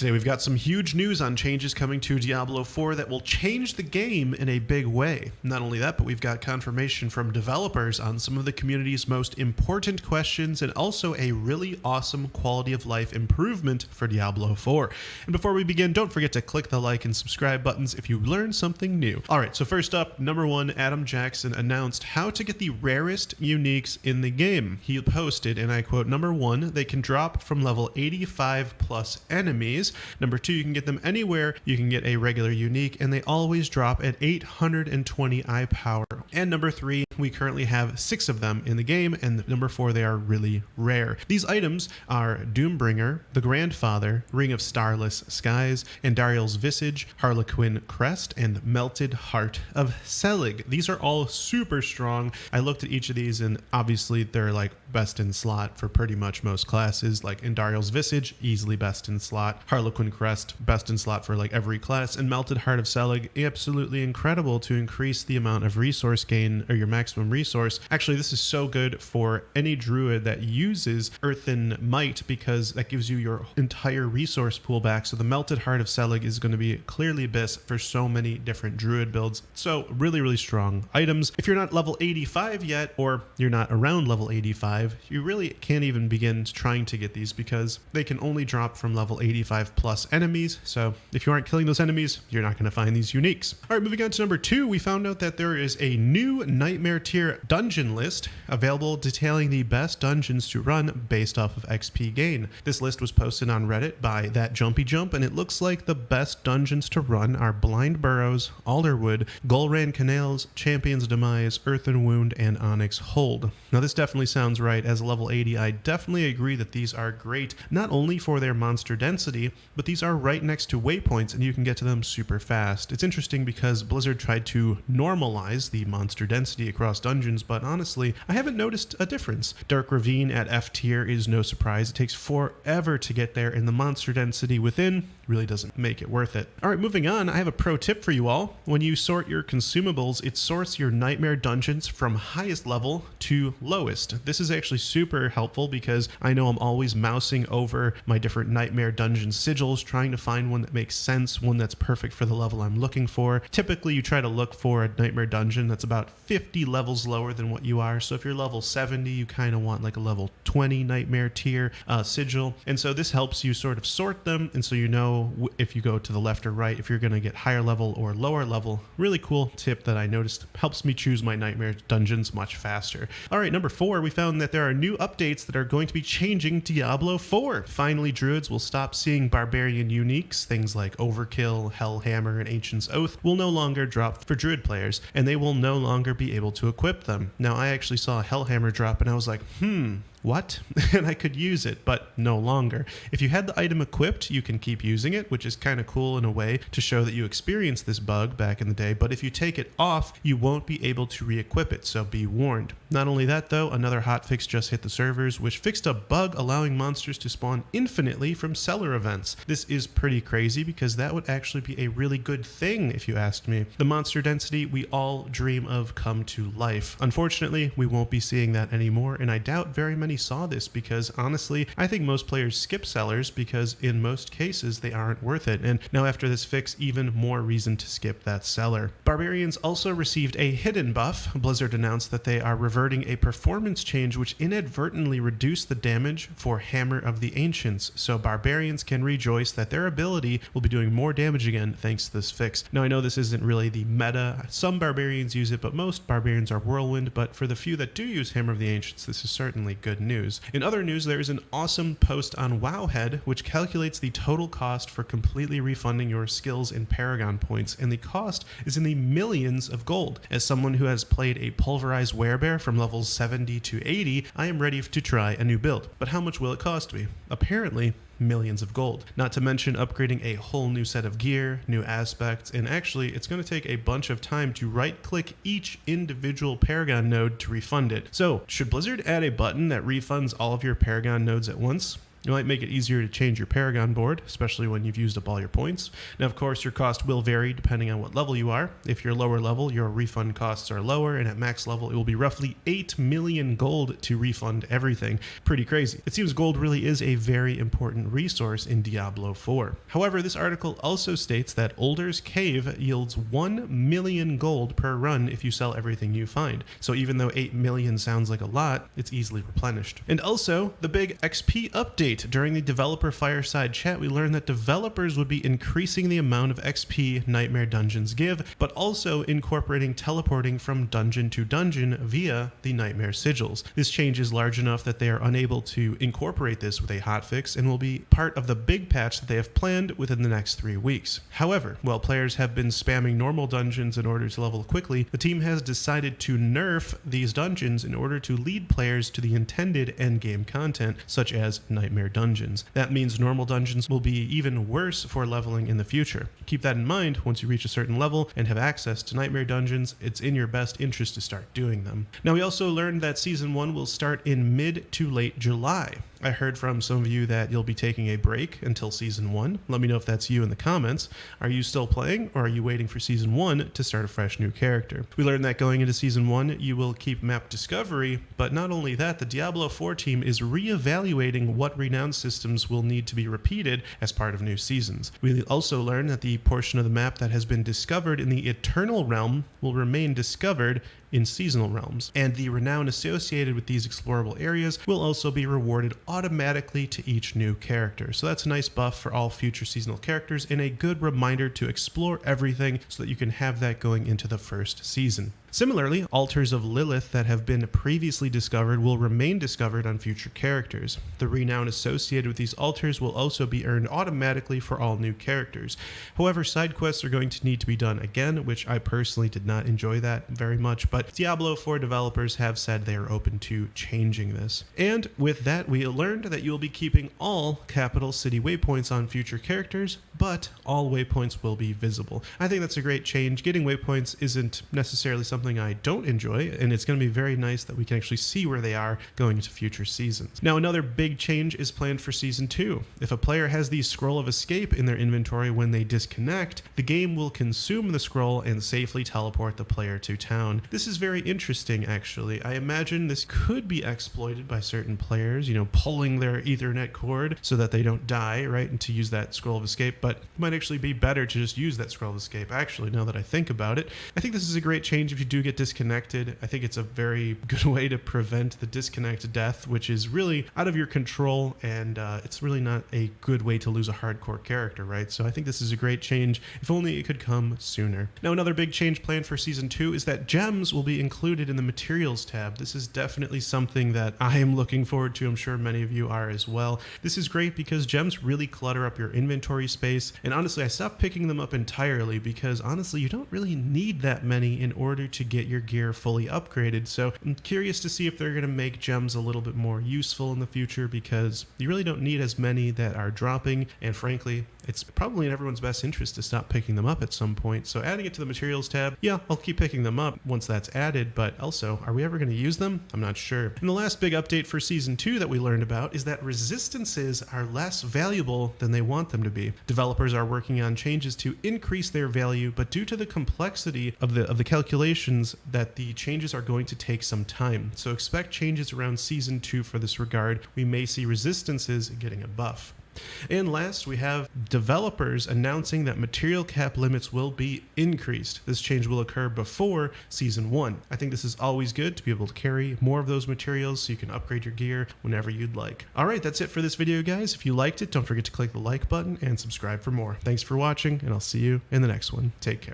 Today we've got some huge news on changes coming to Diablo 4 that will change the game in a big way. Not only that, but we've got confirmation from developers on some of the community's most important questions and also a really awesome quality of life improvement for Diablo 4. And before we begin, don't forget to click the like and subscribe buttons if you learned something new. Alright, so first up, number 1, Adam Jackson announced how to get the rarest uniques in the game. He posted, and I quote, number 1, they can drop from level 85 plus enemies. Number 2, you can get them anywhere. You can get a regular unique, and they always drop at 820 eye power. And number 3, we currently have 6 of them in the game, and number 4, they are really rare. These items are Doombringer, the Grandfather, Ring of Starless Skies, Andariel's Visage, Harlequin Crest, and Melted Heart of Selig. These are all super strong. I looked at each of these, and obviously they're like best in slot for pretty much most classes. Like Andariel's Visage, easily best in slot. Harlequin Crest, best in slot for like every class. And Melted Heart of Selig, absolutely incredible to increase the amount of resource gain, or your maximum resource. Actually, this is so good for any druid that uses Earthen Might, because that gives you your entire resource pool back. So the Melted Heart of Selig is going to be clearly best for so many different druid builds. So really, really strong items. If you're not level 85 yet, or you're not around level 85, you really can't even begin trying to get these because they can only drop from level 85 plus enemies. So if you aren't killing those enemies, you're not going to find these uniques. All right, moving on to number 2, we found out that there is a new Nightmare tier dungeon list available detailing the best dungeons to run based off of XP gain. This list was posted on Reddit by That Jumpy Jump, and it looks like the best dungeons to run are Blind Burrows, Alderwood, Golran Canals, Champion's Demise, Earthen Wound, and Onyx Hold. Now this definitely sounds right. As a level 80, I definitely agree that these are great, not only for their monster density, but these are right next to waypoints and you can get to them super fast. It's interesting because Blizzard tried to normalize the monster density across dungeons, but honestly, I haven't noticed a difference. Dark Ravine at F tier is no surprise. It takes forever to get there, and the monster density within really doesn't make it worth it. All right, moving on, I have a pro tip for you all. When you sort your consumables, it sorts your Nightmare dungeons from highest level to lowest. This is actually super helpful because I know I'm always mousing over my different Nightmare dungeon sigils, trying to find one that makes sense, one that's perfect for the level I'm looking for. Typically, you try to look for a Nightmare dungeon that's about 50 levels lower than what you are. So if you're level 70, you kind of want like a level 20 Nightmare tier sigil. And so this helps you sort of sort them, and so you know if you go to the left or right, if you're going to get higher level or lower level. Really cool tip that I noticed. Helps me choose my Nightmare dungeons much faster. All right, number 4, we found that there are new updates that are going to be changing Diablo 4. Finally, druids will stop seeing barbarian uniques. Things like Overkill, Hellhammer, and Ancient's Oath will no longer drop for druid players, and they will no longer be able to equip them. Now, I actually saw a Hellhammer drop, and I was like, what? And I could use it, but no longer. If you had the item equipped, you can keep using it, which is kind of cool in a way to show that you experienced this bug back in the day. But if you take it off, you won't be able to re-equip it, so be warned. Not only that though, another hotfix just hit the servers, which fixed a bug allowing monsters to spawn infinitely from cellar events. This is pretty crazy because that would actually be a really good thing if you asked me. The monster density we all dream of come to life. Unfortunately, we won't be seeing that anymore, and I doubt very many saw this because honestly, I think most players skip sellers because in most cases they aren't worth it. And now after this fix, even more reason to skip that seller. Barbarians also received a hidden buff. Blizzard announced that they are reverting a performance change which inadvertently reduced the damage for Hammer of the Ancients. So barbarians can rejoice that their ability will be doing more damage again thanks to this fix. Now I know this isn't really the meta. Some barbarians use it, but most barbarians are Whirlwind. But for the few that do use Hammer of the Ancients, this is certainly good news. In other news, there is an awesome post on Wowhead which calculates the total cost for completely refunding your skills in Paragon points, and the cost is in the millions of gold. As someone who has played a pulverized werebear from levels 70 to 80, I am ready to try a new build. But how much will it cost me? Apparently, millions of gold. Not to mention upgrading a whole new set of gear, new aspects, and actually it's going to take a bunch of time to right-click each individual Paragon node to refund it. So, should Blizzard add a button that refunds all of your Paragon nodes at once? It might make it easier to change your Paragon board, especially when you've used up all your points. Now, of course, your cost will vary depending on what level you are. If you're lower level, your refund costs are lower, and at max level, it will be roughly 8 million gold to refund everything. Pretty crazy. It seems gold really is a very important resource in Diablo 4. However, this article also states that Older's Cave yields 1 million gold per run if you sell everything you find. So even though 8 million sounds like a lot, it's easily replenished. And also, the big XP update. During the developer fireside chat, we learned that developers would be increasing the amount of XP Nightmare Dungeons give, but also incorporating teleporting from dungeon to dungeon via the Nightmare Sigils. This change is large enough that they are unable to incorporate this with a hotfix and will be part of the big patch that they have planned within the next 3 weeks. However, while players have been spamming normal dungeons in order to level quickly, the team has decided to nerf these dungeons in order to lead players to the intended endgame content, such as Nightmare Dungeons. That means normal dungeons will be even worse for leveling in the future. Keep that in mind. Once you reach a certain level and have access to Nightmare Dungeons, it's in your best interest to start doing them. Now, we also learned that Season 1 will start in mid to late July. I heard from some of you that you'll be taking a break until Season 1. Let me know if that's you in the comments. Are you still playing, or are you waiting for Season 1 to start a fresh new character? We learned that going into Season 1, you will keep map discovery, but not only that, the Diablo 4 team is re-evaluating what renown systems will need to be repeated as part of new seasons. We also learned that the portion of the map that has been discovered in the Eternal Realm will remain discovered in seasonal realms, and the renown associated with these explorable areas will also be rewarded automatically to each new character. So that's a nice buff for all future seasonal characters and a good reminder to explore everything so that you can have that going into the first season. Similarly, altars of Lilith that have been previously discovered will remain discovered on future characters. The renown associated with these altars will also be earned automatically for all new characters. However, side quests are going to need to be done again, which I personally did not enjoy that very much, but Diablo 4 developers have said they are open to changing this. And with that, we learned that you'll be keeping all capital city waypoints on future characters, but all waypoints will be visible. I think that's a great change. Getting waypoints isn't necessarily something I don't enjoy, and it's going to be very nice that we can actually see where they are going into future seasons. Now, another big change is planned for Season 2. If a player has the Scroll of Escape in their inventory when they disconnect, the game will consume the scroll and safely teleport the player to town. This is very interesting, actually. I imagine this could be exploited by certain players, pulling their Ethernet cord so that they don't die, right, and to use that Scroll of Escape, but it might actually be better to just use that Scroll of Escape, actually, now that I think about it. I think this is a great change if you do get disconnected. I think it's a very good way to prevent the disconnect death, which is really out of your control, and it's really not a good way to lose a hardcore character, right? So I think this is a great change. If only it could come sooner. Now, another big change planned for Season 2 is that gems will be included in the materials tab. This is definitely something that I am looking forward to. I'm sure many of you are as well. This is great because gems really clutter up your inventory space, and honestly, I stopped picking them up entirely because honestly, you don't really need that many in order to get your gear fully upgraded. So I'm curious to see if they're going to make gems a little bit more useful in the future, because you really don't need as many that are dropping, and frankly, it's probably in everyone's best interest to stop picking them up at some point. So adding it to the materials tab, yeah, I'll keep picking them up once that's added, but also, are we ever going to use them? I'm not sure. And the last big update for Season 2 that we learned about is that resistances are less valuable than they want them to be. Developers are working on changes to increase their value, but due to the complexity of the calculations, that the changes are going to take some time. So expect changes around Season 2 for this regard. We may see resistances getting a buff. And last, we have developers announcing that material cap limits will be increased. This change will occur before Season 1. I think this is always good to be able to carry more of those materials so you can upgrade your gear whenever you'd like. All right, that's it for this video, guys. If you liked it, don't forget to click the like button and subscribe for more. Thanks for watching, and I'll see you in the next one. Take care.